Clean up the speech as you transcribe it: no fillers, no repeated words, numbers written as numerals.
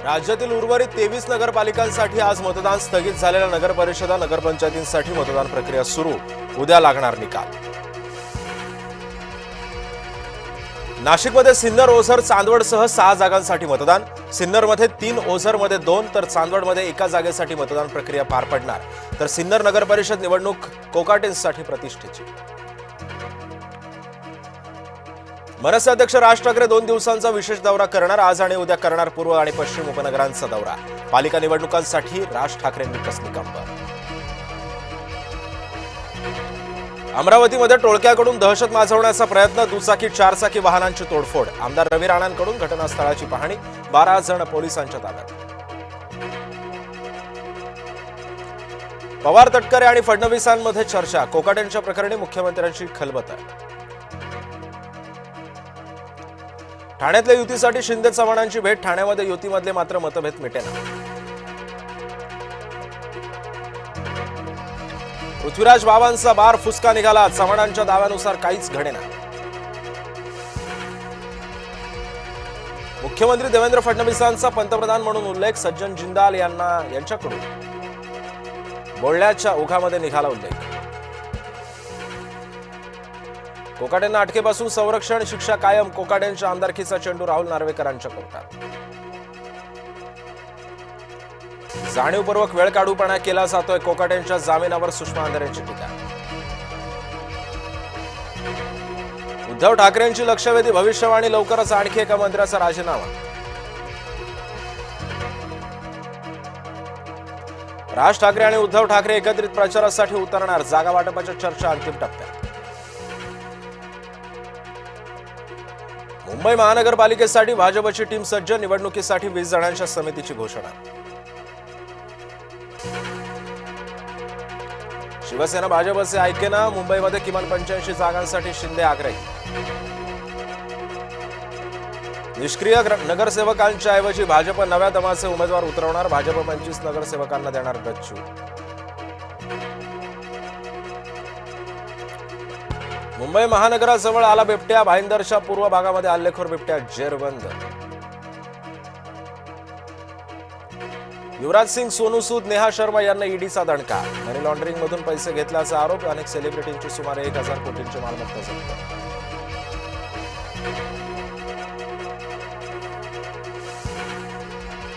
राज्यातील उर्वरित 23 नगरपालिकांसाठी आज मतदान स्थगित झालेल्या नगरपरिषदा नगरपंचायतींसाठी मतदान प्रक्रिया सुरू. उद्या लागणार निकाल. नाशिकमध्ये सिन्नर, ओझर, चांदवडसह 6 जागांसाठी मतदान. सिन्नरमध्ये 3, ओझरमध्ये 2 तर चांदवडमध्ये 1 जागेसाठी मतदान प्रक्रिया पार पडणार. तर सिन्नर नगरपरिषद निवडणूक कोकाटेंसाठी प्रतिष्ठेची. मनसे अध्यक्ष राज ठाकरे 2 दिवसांचा विशेष दौरा करणार. आज आणि उद्या करणार पूर्व आणि पश्चिम उपनगरांचा दौरा. पालिका निवडणुकांसाठी राज ठाकरेंनी कसली कंबर. अमरावतीमध्ये टोळक्याकडून दहशत माजवण्याचा प्रयत्न. दुचाकी 4चाकी वाहनांची तोडफोड. आमदार रवी राणांकडून घटनास्थळाची पाहणी. 12 जण पोलिसांच्या ताब्यात. पवार, तटकरे आणि फडणवीसांमध्ये चर्चा. कोकाटेंच्या प्रकरणी मुख्यमंत्र्यांची खलबत. ठाण्यातल्या युतीसाठी शिंदे चव्हाणांची भेट. ठाण्यामध्ये युतीमधले मात्र मतभेद मिटेना. पृथ्वीराज बाबांचा बार फुसका निघाला. चव्हाणांच्या दाव्यानुसार काहीच घडेना. मुख्यमंत्री देवेंद्र फडणवीसांचा पंतप्रधान म्हणून उल्लेख. सज्जन जिंदाल यांच्याकडून बोलण्याच्या ओघामध्ये निघाला उल्लेख. कोकाटेंना अटकेपासून संरक्षण, शिक्षा कायम. कोकाटेंच्या आमदारकीचा चेंडू राहुल नार्वेकरांच्या कोर्टात. जाणीवपूर्वक वेळ काढूपणा केला जातोय. कोकाटेंच्या जामिनावर सुषमा अंधारेंची टीका. उद्धव ठाकरेंची लक्षवेधी भविष्यवाणी. लवकरच आणखी एका मंत्र्याचा राजीनामा. राज ठाकरे आणि उद्धव ठाकरे एकत्रित प्रचारासाठी उतरणार. जागा वाटपाच्या चर्चा अंतिम टप्प्यात. मुंबई महानगरपालिकेसाठी भाजपची टीम सज्ज. निवडणुकीसाठी 20 जणांच्या समितीची घोषणा. शिवसेना भाजपचे ऐकेना. मुंबईमध्ये किमान 85 जागांसाठी शिंदे आग्रही. निष्क्रिय नगरसेवकांच्या ऐवजी भाजप नव्या दमाचे उमेदवार उतरवणार. भाजप 25 नगरसेवकांना देणार गच्चू. मुंबई महानगराजवळ आला बिबट्या. भाईंदरच्या पूर्व भागामध्ये हल्लेखोर बिबट्या जेरबंद. युवराज सिंग, सोनू सूद, नेहा शर्मा यांना ईडीचा दणका. मनी लॉन्ड्रिंग मधून पैसे घेतल्याचा आरोप. अनेक सेलिब्रिटींची सुमारे 1000 कोटींची मालमत्ता जप्त.